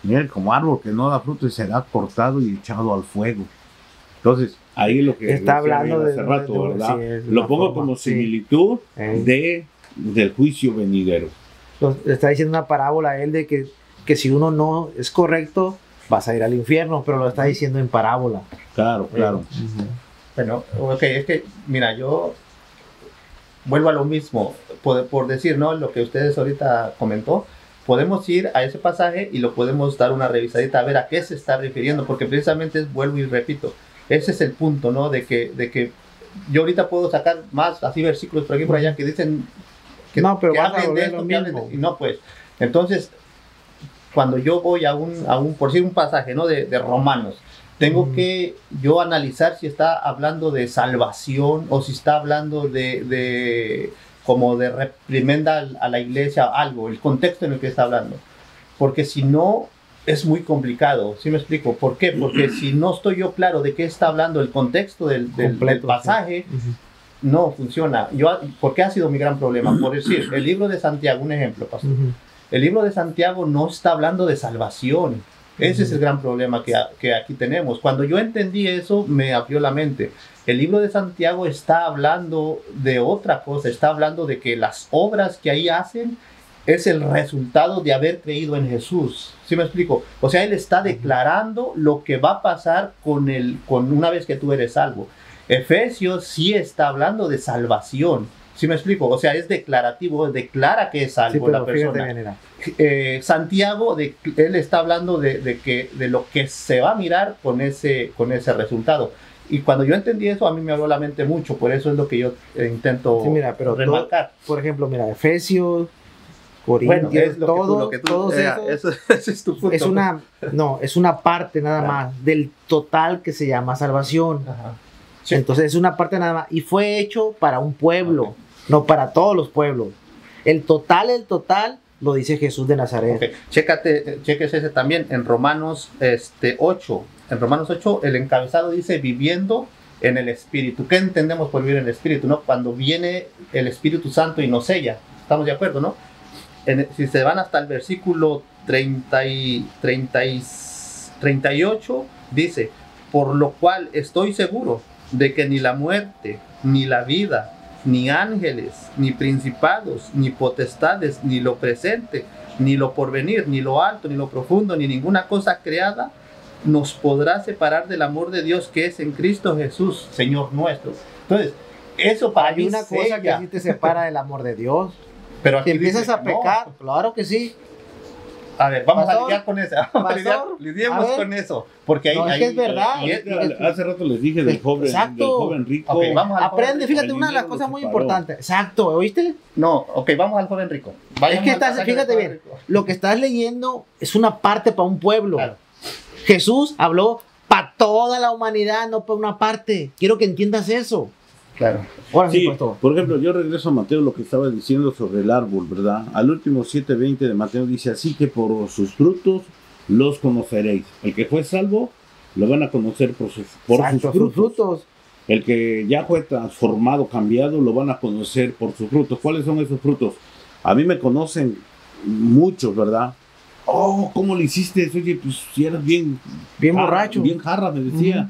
miren, como árbol que no da fruto será cortado y echado al fuego. Entonces, ahí es lo que está hablando hace rato, ¿verdad? Lo pongo como similitud del juicio venidero. Está diciendo una parábola a él de que si uno no es correcto, vas a ir al infierno, pero lo está diciendo en parábola. Claro. Bueno, ok, es que, mira, yo vuelvo a lo mismo, por decir, ¿no? Lo que ustedes ahorita comentó, podemos ir a ese pasaje y lo podemos dar una revisadita a ver a qué se está refiriendo, porque precisamente vuelvo y repito, ese es el punto, ¿no? De que yo ahorita puedo sacar más así versículos por aquí y por allá que dicen que, no, pero que vas hablen a de esto, lo que hablen mismo. y no, pues, entonces, cuando yo voy a un por decir un pasaje, ¿no? De Romanos, tengo que yo analizar si está hablando de salvación o si está hablando de como de reprimenda a la iglesia, algo, el contexto en el que está hablando. Porque si no, es muy complicado. ¿Sí me explico? ¿Por qué? Porque si no estoy yo claro de qué está hablando el contexto del pasaje, no funciona. ¿Por qué ha sido mi gran problema? Por decir, el libro de Santiago, un ejemplo, pastor. El libro de Santiago no está hablando de salvación. Ese es el gran problema que aquí tenemos. Cuando yo entendí eso, me abrió la mente. el libro de Santiago está hablando de otra cosa, está hablando de que las obras que ahí hacen es el resultado de haber creído en Jesús. ¿Sí me explico? O sea, él está declarando lo que va a pasar con una vez que tú eres salvo. Efesios sí está hablando de salvación. ¿Sí me explico? O sea, es declarativo, declara que es salvo Sí, la pero persona. fíjate, mira. Santiago, él está hablando de lo que se va a mirar con ese resultado. Y cuando yo entendí eso, a mí me abrió la mente mucho. Por eso es lo que yo intento Sí, mira, pero remarcar. por ejemplo, mira, Efesios, Bueno, Corintios, es lo todo, que tú, todos esos, ese es tu punto. es una parte nada Claro. más del total que se llama salvación. Ajá. Sí. Entonces es una parte nada más. Y fue hecho para un pueblo, no para todos los pueblos. El total, lo dice Jesús de Nazaret. Ok, chéquese ese también en Romanos 8. En Romanos 8 el encabezado dice viviendo en el Espíritu. ¿Qué entendemos por vivir en el Espíritu? ¿No? Cuando viene el Espíritu Santo y nos sella. ¿Estamos de acuerdo? ¿No? Si se van hasta el versículo 38, dice, por lo cual estoy seguro de que ni la muerte, ni la vida, ni ángeles, ni principados, ni potestades, ni lo presente, ni lo porvenir, ni lo alto, ni lo profundo, ni ninguna cosa creada nos podrá separar del amor de Dios que es en Cristo Jesús, Señor nuestro. Entonces, eso para Hay mí una cosa que sella. sí te separa del amor de Dios. Pero Si aquí empiezas dice a que no. pecar, claro que sí. A ver, vamos Pastor, a lidiar con eso. Vamos a pastor, lidiemos a ver. con eso. Porque ahí, No, es que es verdad. Hace rato les dije del Exacto. joven rico. Ok, vamos al Aprende, joven fíjate, el una de las dinero cosas lo muy separó. importantes. Exacto, ¿oíste? No, ok, vamos al joven rico. Es Vayamos que al estás, pasaje del fíjate joven bien, rico. lo que estás leyendo es una parte para un pueblo. Claro. Jesús habló para toda la humanidad, no para una parte. Quiero que entiendas eso. Claro. Ahora sí, Sí, pastor. por ejemplo, yo regreso a Mateo lo que estaba diciendo sobre el árbol, ¿verdad? Al último 7:20 de Mateo dice, así que por sus frutos los conoceréis. El que fue salvo lo van a conocer por sus Exacto, sus frutos. El que ya fue transformado, cambiado, lo van a conocer por sus frutos. ¿Cuáles son esos frutos? A mí me conocen muchos, ¿verdad? Oh, ¿cómo le hiciste? Oye, pues si eras bien borracho. bien jarra, me decía.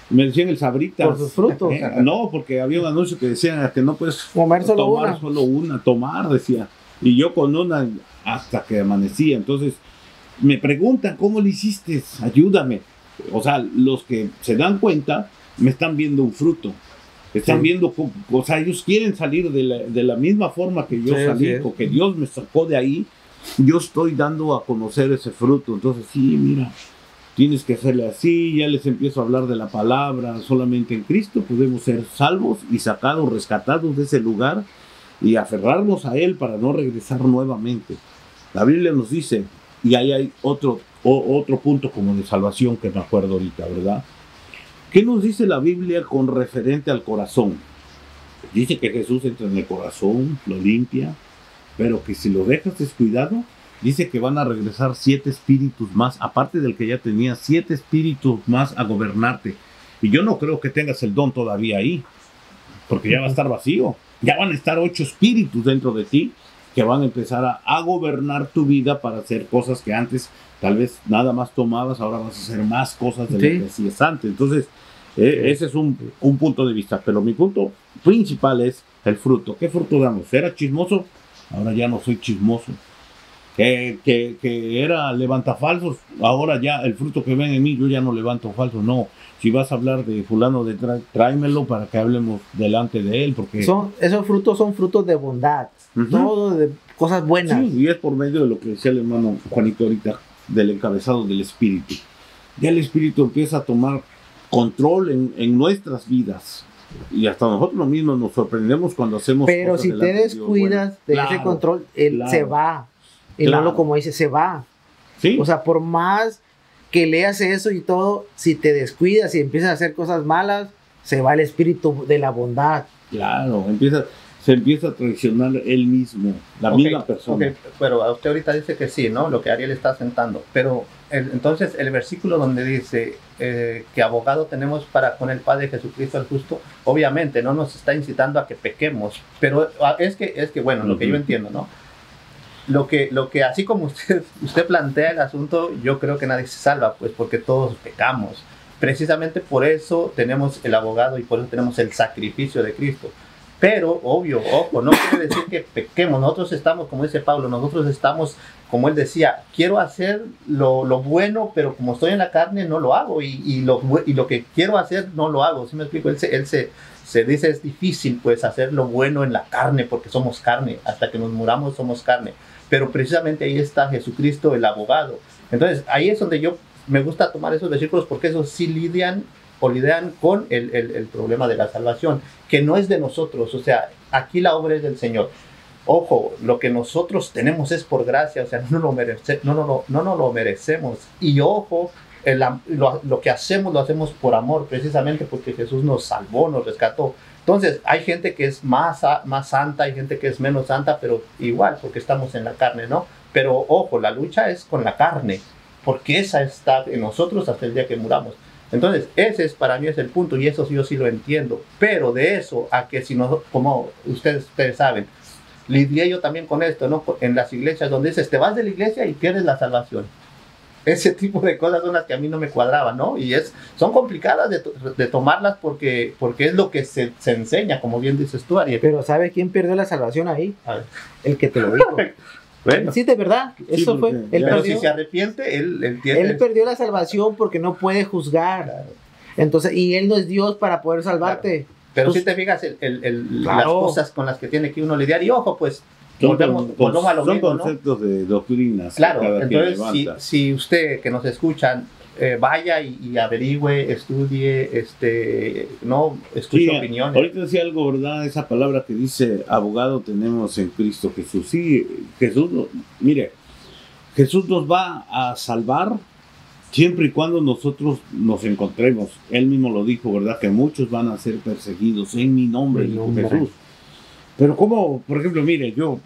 Me decían el sabritas. Por sus frutos. No, porque había un anuncio que decía que no puedes Comer solo tomar una. solo una, tomar, decía. Y yo con una hasta que amanecía. Entonces, me preguntan, ¿cómo le hiciste? Ayúdame. O sea, los que se dan cuenta, me están viendo un fruto. Están Sí. viendo, o sea, ellos quieren salir de la misma forma que yo Sí, salí, así es. o que Dios me sacó de ahí. Yo estoy dando a conocer ese fruto. Entonces, sí, mira, tienes que hacerle así. Ya les empiezo a hablar de la palabra. Solamente en Cristo podemos ser salvos y sacados, rescatados de ese lugar y aferrarnos a Él para no regresar nuevamente. La Biblia nos dice, y ahí hay otro punto como de salvación que me acuerdo ahorita, ¿verdad? ¿Qué nos dice la Biblia con referente al corazón? Dice que Jesús entra en el corazón, lo limpia, pero que si lo dejas descuidado, dice que van a regresar 7 espíritus más, aparte del que ya tenía, 7 espíritus más a gobernarte. Y yo no creo que tengas el don todavía ahí, porque ya va a estar vacío. Ya van a estar 8 espíritus dentro de ti que van a empezar a gobernar tu vida para hacer cosas que antes tal vez nada más tomabas, ahora vas a hacer más cosas de lo que hacías antes. Entonces, ese es un punto de vista. Pero mi punto principal es el fruto. ¿Qué fruto damos? ¿Era chismoso? Ahora ya no soy chismoso. Que era levantafalsos, ahora ya el fruto que ven en mí, yo ya no levanto falsos. No, si vas a hablar de fulano, tráemelo para que hablemos delante de él, porque Esos frutos son frutos de bondad. Ujú. Todo de cosas buenas. sí, y es por medio de lo que decía el hermano Juanito ahorita, del encabezado del Espíritu. Ya el Espíritu empieza a tomar control en nuestras vidas. Y hasta nosotros mismos nos sorprendemos cuando hacemos Pero cosas si delante te de Dios. descuidas de Bueno, ese control, él claro. se va. Y Claro. no lo como dice, se va. ¿sí? O sea, por más que leas eso y todo, si te descuidas y empiezas a hacer cosas malas, se va el espíritu de la bondad. Claro, se empieza a traicionar él mismo, la Ok, misma persona. ok, pero a usted ahorita dice que sí, ¿no? Lo que Ariel está sentando. Pero entonces el versículo donde dice que abogado tenemos para con el Padre Jesucristo el justo, obviamente no nos está incitando a que pequemos. Pero es que bueno, lo que yo Ujú. entiendo, ¿no? Lo que así como usted plantea el asunto, yo creo que nadie se salva, pues porque todos pecamos. precisamente por eso tenemos el abogado y por eso tenemos el sacrificio de Cristo. Pero, obvio, ojo, no quiere decir que pequemos. Nosotros estamos, como dice Pablo, nosotros estamos, como él decía, quiero hacer lo bueno, pero como estoy en la carne no lo hago. Y lo que quiero hacer no lo hago. ¿Sí me explico? Él se dice, es difícil pues hacer lo bueno en la carne, porque somos carne. Hasta que nos muramos somos carne. Pero precisamente ahí está Jesucristo, el abogado. Entonces, ahí es donde yo me gusta tomar esos versículos, porque esos sí lidian con el problema de la salvación, que no es de nosotros. O sea, aquí la obra es del Señor. Ojo, lo que nosotros tenemos es por gracia, o sea, no nos lo merecemos. Y ojo, lo que hacemos lo hacemos por amor, precisamente porque Jesús nos salvó, nos rescató. Entonces, hay gente que es más santa, hay gente que es menos santa, pero igual, porque estamos en la carne, ¿no? Pero ojo, la lucha es con la carne, porque esa está en nosotros hasta el día que muramos. Entonces, para mí es el punto, y eso yo sí lo entiendo. Pero de eso a que si no, como ustedes saben, lidié yo también con esto, ¿no? En las iglesias donde dices, te vas de la iglesia y pierdes la salvación. Ese tipo de cosas son las que a mí no me cuadraban, ¿no? Y son complicadas de tomarlas porque es lo que se enseña, como bien dices tú, Ariel. Pero ¿sabe quién perdió la salvación ahí? El que te lo dijo. Bueno, sí, de verdad, eso fue. Pero si se arrepiente, él tiene. Él perdió la salvación porque no puede juzgar. Claro. Entonces, y él no es Dios para poder salvarte. Claro. Pero si te fijas las cosas con las que tiene que uno lidiar, y ojo, pues volvemos a lo mismo, son conceptos, ¿no? De doctrinas. Claro, entonces si usted que nos escuchan vaya y averigüe, estudie, escuche opiniones. Ahorita decía algo, ¿verdad? Esa palabra que dice abogado tenemos en Cristo Jesús. Sí, Jesús nos va a salvar siempre y cuando nosotros nos encontremos. Él mismo lo dijo, ¿verdad? Que muchos van a ser perseguidos en mi nombre, dijo Jesús. Pero como, por ejemplo, mire, yo,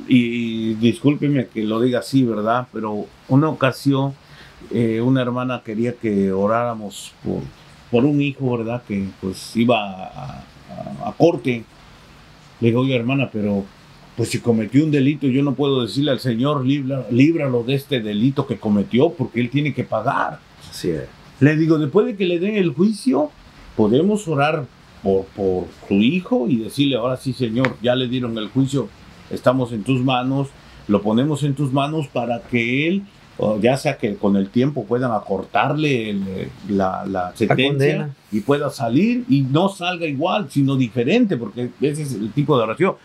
y discúlpeme que lo diga así, ¿verdad? Pero una ocasión, una hermana quería que oráramos por un hijo, ¿verdad? Que pues iba a corte. Le digo, oye, hermana, pero pues si cometió un delito, yo no puedo decirle al Señor, líbralo de este delito que cometió, porque él tiene que pagar. Así es. Le digo, después de que le den el juicio, podemos orar por su hijo y decirle, ahora sí, Señor, ya le dieron el juicio, estamos en tus manos, lo ponemos en tus manos para que él, ya sea que con el tiempo puedan acortarle la sentencia y pueda salir y no salga igual, sino diferente, porque ese es el tipo de oración.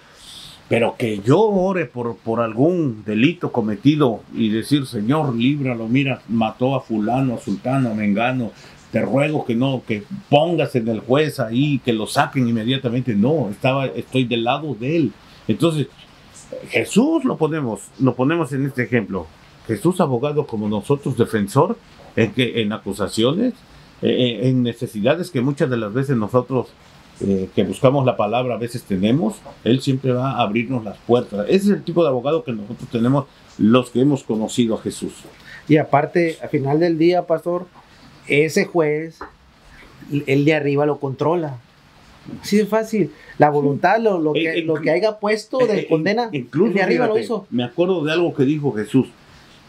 Pero que yo ore por algún delito cometido y decir, Señor, líbralo, mira, mató a fulano, a sultano, a mengano, te ruego que pongas en el juez ahí, que lo saquen inmediatamente. No, estoy del lado de él. Entonces, Jesús lo ponemos en este ejemplo. Jesús, abogado como nosotros, defensor, en acusaciones, en necesidades que muchas de las veces nosotros que buscamos la palabra a veces tenemos, él siempre va a abrirnos las puertas. Ese es el tipo de abogado que nosotros tenemos los que hemos conocido a Jesús. Y aparte, al final del día, pastor, ese juez, el de arriba lo controla. Sí, es fácil. La voluntad, lo que haya puesto de condena, incluso, el de arriba fíjate, lo hizo. Me acuerdo de algo que dijo Jesús.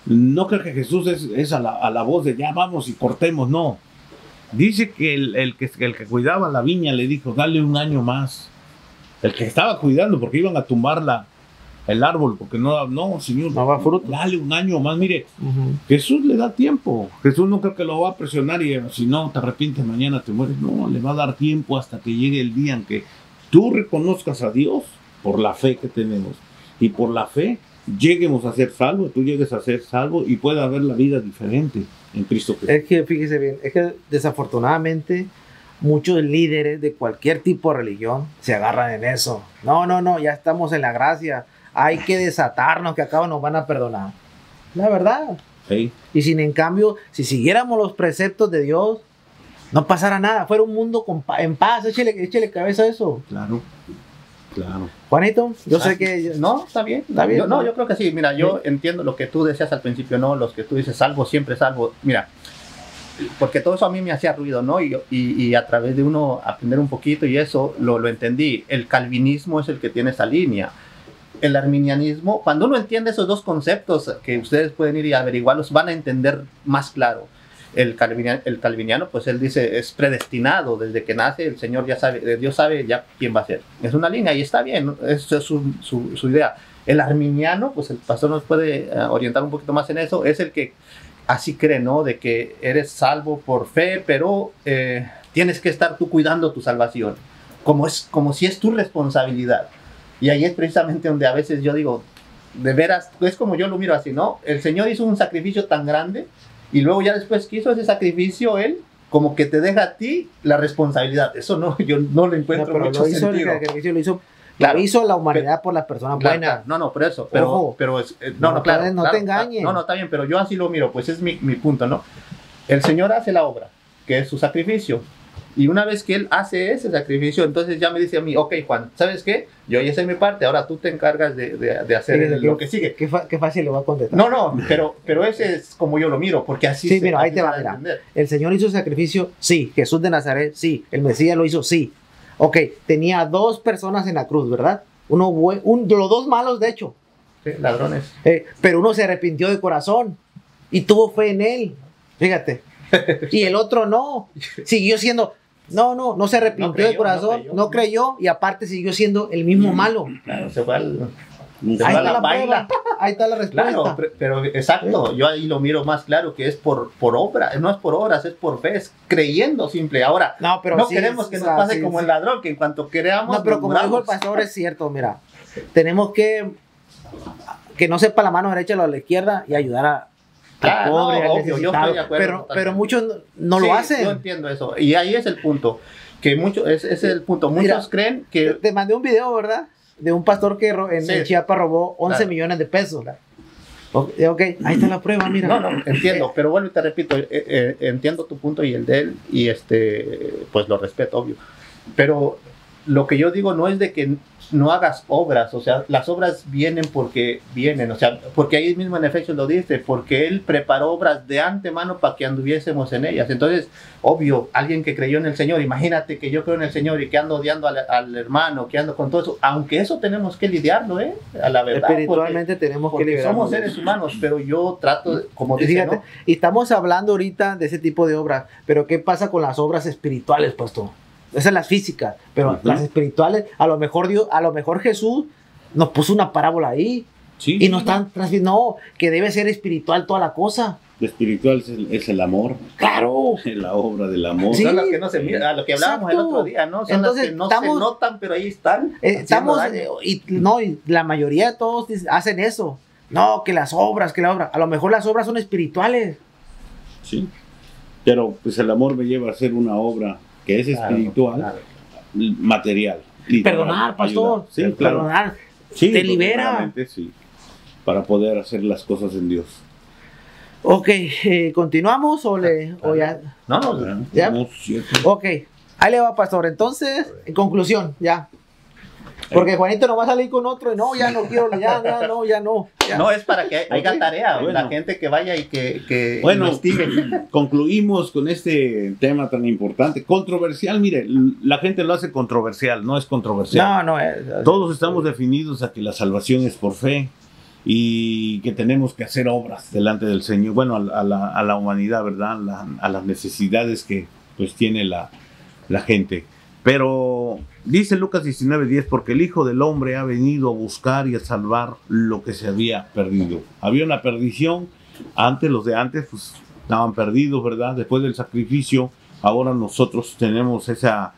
No creo que Jesús es a la voz de ya vamos y cortemos, no. Dice que el que cuidaba la viña le dijo, dale un año más. El que estaba cuidando, porque iban a tumbar el árbol, porque no, Señor, no va fruto. Dale un año más. Mire, Jesús le da tiempo. Jesús no creo que lo va a presionar y si no te arrepientes mañana te mueres. No, le va a dar tiempo hasta que llegue el día en que tú reconozcas a Dios por la fe que tenemos. Y por la fe lleguemos a ser salvos, tú llegues a ser salvo y pueda haber la vida diferente en Cristo Jesús. Es que fíjese bien, es que desafortunadamente muchos líderes de cualquier tipo de religión se agarran en eso. No, ya estamos en la gracia, hay que desatarnos que acá nos van a perdonar. La verdad. Sí. Y sin en cambio, si siguiéramos los preceptos de Dios, no pasara nada, fuera un mundo en paz. Échele cabeza a eso. Claro. Juanito, yo sé que... No, está bien. Yo creo que sí. Mira, yo entiendo lo que tú decías al principio, ¿no? Los que tú dices, salvo, siempre salvo. Mira, porque todo eso a mí me hacía ruido, ¿no? Y a través de uno aprender un poquito y eso lo entendí. El calvinismo es el que tiene esa línea. El arminianismo, cuando uno entiende esos dos conceptos que ustedes pueden ir y averiguarlos, van a entender más claro. El calviniano, pues él dice, es predestinado, desde que nace el Señor ya sabe, Dios sabe ya quién va a ser. Es una línea y está bien, esa es su idea. El arminiano, pues el pastor nos puede orientar un poquito más en eso, es el que así cree, ¿no? De que eres salvo por fe, pero tienes que estar tú cuidando tu salvación, como si es tu responsabilidad. Y ahí es precisamente donde a veces yo digo, de veras, es como yo lo miro así, ¿no? El Señor hizo un sacrificio tan grande y luego ya después que hizo ese sacrificio, Él como que te deja a ti la responsabilidad. Eso no, yo no lo encuentro pero mucho lo hizo sentido. el sacrificio, Claro. lo hizo la humanidad por las personas Claro, buenas. claro. No, por eso. Ojo. Pero no, claro. No claro, te engañes. No, está bien, pero yo así lo miro, pues es mi punto, ¿no? El Señor hace la obra, que es su sacrificio. Y una vez que Él hace ese sacrificio, entonces ya me dice a mí, ok, Juan, ¿sabes qué? Yo ya hice mi parte, ahora tú te encargas de hacer lo que sigue. Qué fácil le voy a contestar. No, pero ese es como yo lo miro, porque así Sí, mira, ahí te va, a mira. entender. El Señor hizo sacrificio, sí. Jesús de Nazaret, sí. El Mesías lo hizo, sí. Ok, tenía 2 personas en la cruz, ¿verdad? Los 2 malos, de hecho. Sí, ladrones. Pero uno se arrepintió de corazón y tuvo fe en él. Fíjate. Y el otro no. Siguió siendo... No se arrepintió No creyó, de corazón, no creyó y aparte siguió siendo el mismo malo. Claro, se fue Ahí está la prueba, ahí está la respuesta. Claro, pero exacto, yo ahí lo miro más claro que es por obra, no es por obras, es por fe, es creyendo simple. Ahora, no sí, queremos que nos pase como el ladrón, que en cuanto creamos. No, pero como dijo el pastor, es cierto, mira, tenemos que no sepa la mano derecha o la izquierda y ayudar al pobre, al obvio, yo estoy de necesitado. acuerdo, Pero muchos no lo hacen. Yo entiendo eso, y ahí es el punto, que ese es el punto, muchos Mira, creen que... Te mandé un video, ¿verdad? De un pastor que en Chiapas robó 11 millones de pesos. Claro. Ok, ahí está la prueba, mira. No, entiendo, pero bueno, y te repito, entiendo tu punto y el de él, y pues lo respeto, obvio. Pero lo que yo digo no es de que no hagas obras, o sea, las obras vienen porque vienen, o sea, porque ahí mismo en Efesios lo dice, porque Él preparó obras de antemano para que anduviésemos en ellas. Entonces, obvio, alguien que creyó en el Señor, imagínate que yo creo en el Señor y que ando odiando al hermano, que ando con todo eso, aunque eso tenemos que lidiarlo, a la verdad. Espiritualmente tenemos que lidiarlo. Somos seres humanos, pero yo trato, como dice, fíjate, ¿no? Y estamos hablando ahorita de ese tipo de obras, pero ¿qué pasa con las obras espirituales, pastor? Esas son las físicas, pero las espirituales, a lo mejor Jesús nos puso una parábola ahí. Sí, y nos están transmitiendo que debe ser espiritual toda la cosa. Lo espiritual es el amor. Claro. La obra del amor. Sí. Son las que no se miran, a lo que hablábamos el otro día, ¿no? Son entonces, las que no se notan, pero ahí están. Y la mayoría de todos hacen eso. No, que las obras, a lo mejor las obras son espirituales. Sí. Pero pues el amor me lleva a hacer una obra que es espiritual, material. Literal, perdonar, pastor. Sí, claro. Perdonar. Sí, te libera. Sí, para poder hacer las cosas en Dios. Ok, ¿continuamos o ya? No, ¿ya? Ok, ahí le va, pastor. Entonces, en conclusión, ya. Porque Juanito no va a salir con otro y no, ya no quiero, ya no. No, es para que haya tarea, la gente que vaya y que investigue. Concluimos con este tema tan importante, controversial. Mire, la gente lo hace controversial, no es controversial. No es. Todos estamos definidos a que la salvación es por fe y que tenemos que hacer obras delante del Señor, bueno, a la humanidad, ¿verdad? A las necesidades que pues tiene la gente. Pero dice Lucas 19:10, porque el Hijo del Hombre ha venido a buscar y a salvar lo que se había perdido. Había una perdición, los de antes pues estaban perdidos, ¿verdad? Después del sacrificio, ahora nosotros tenemos esa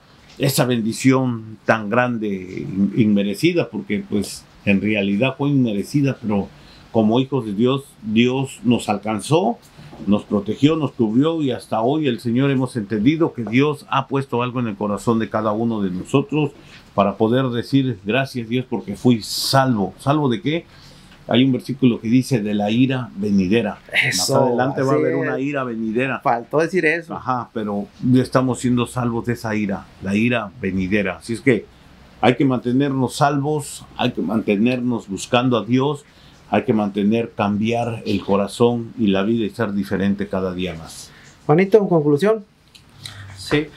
bendición tan grande, inmerecida, porque pues en realidad fue inmerecida, pero como hijos de Dios, Dios nos alcanzó, nos protegió, nos cubrió y hasta hoy el Señor hemos entendido que Dios ha puesto algo en el corazón de cada uno de nosotros para poder decir gracias Dios porque fui salvo. ¿Salvo de qué? Hay un versículo que dice de la ira venidera. Eso, más adelante va a haber una ira venidera. Faltó decir eso. Ajá, pero estamos siendo salvos de esa ira, la ira venidera. Así es que hay que mantenernos salvos, hay que mantenernos buscando a Dios, hay que cambiar el corazón y la vida y ser diferente cada día más. Juanito, en conclusión. Sí,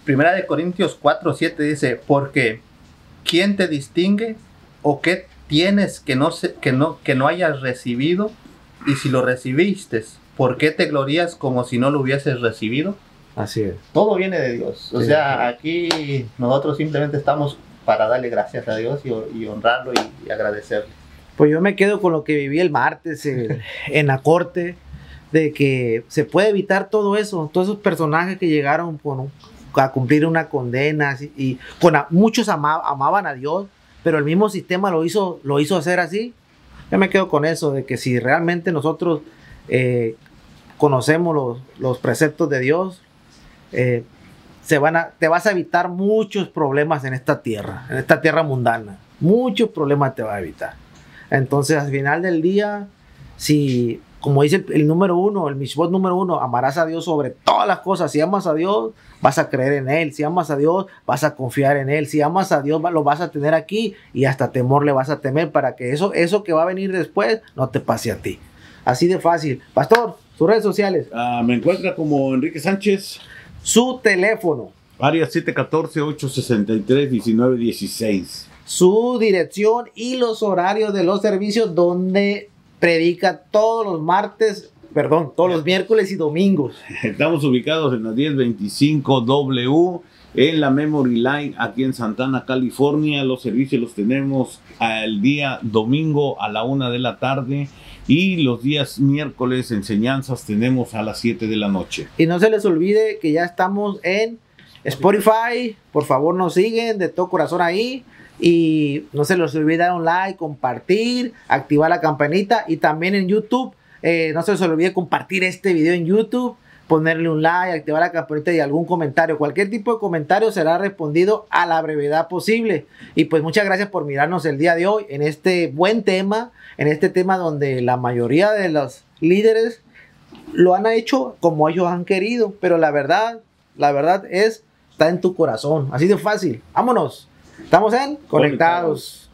Primera de Corintios 4:7 dice, porque ¿quién te distingue o qué tienes que no hayas recibido? Y si lo recibiste, ¿por qué te glorías como si no lo hubieses recibido? Así es. Todo viene de Dios. O Sí. sea, aquí nosotros simplemente estamos para darle gracias a Dios y honrarlo y agradecerle. Pues yo me quedo con lo que viví el martes en la corte, de que se puede evitar todo eso, todos esos personajes que llegaron a cumplir una condena y muchos amaban a Dios, pero el mismo sistema lo hizo hacer así. Yo me quedo con eso, de que si realmente nosotros conocemos los preceptos de Dios, te vas a evitar muchos problemas en esta tierra mundana. Muchos problemas te va a evitar. Entonces, al final del día, si, como dice el número uno, el Mishpot número 1, amarás a Dios sobre todas las cosas. Si amas a Dios, vas a creer en Él. Si amas a Dios, vas a confiar en Él. Si amas a Dios, lo vas a tener aquí y hasta temor le vas a temer para que eso que va a venir después no te pase a ti. Así de fácil. Pastor, sus redes sociales. Me encuentra como Enrique Sánchez. Su teléfono. Área 714-863-1916. Su dirección y los horarios de los servicios donde predica todos los miércoles y domingos. Estamos ubicados en la 1025 W en la Memory Line aquí en Santana, California. Los servicios los tenemos el día domingo a la 1 de la tarde y los días miércoles enseñanzas tenemos a las 7 de la noche. Y no se les olvide que ya estamos en Spotify. Por favor, nos siguen de todo corazón ahí. Y no se les olvide dar un like, compartir, activar la campanita. Y también en YouTube, no se les olvide compartir este video en YouTube, ponerle un like, activar la campanita y algún comentario. Cualquier tipo de comentario será respondido a la brevedad posible. Y pues muchas gracias por mirarnos el día de hoy en este buen tema, en este tema donde la mayoría de los líderes lo han hecho como ellos han querido. Pero la verdad está en tu corazón. Así de fácil. Vámonos. Estamos en Conectados.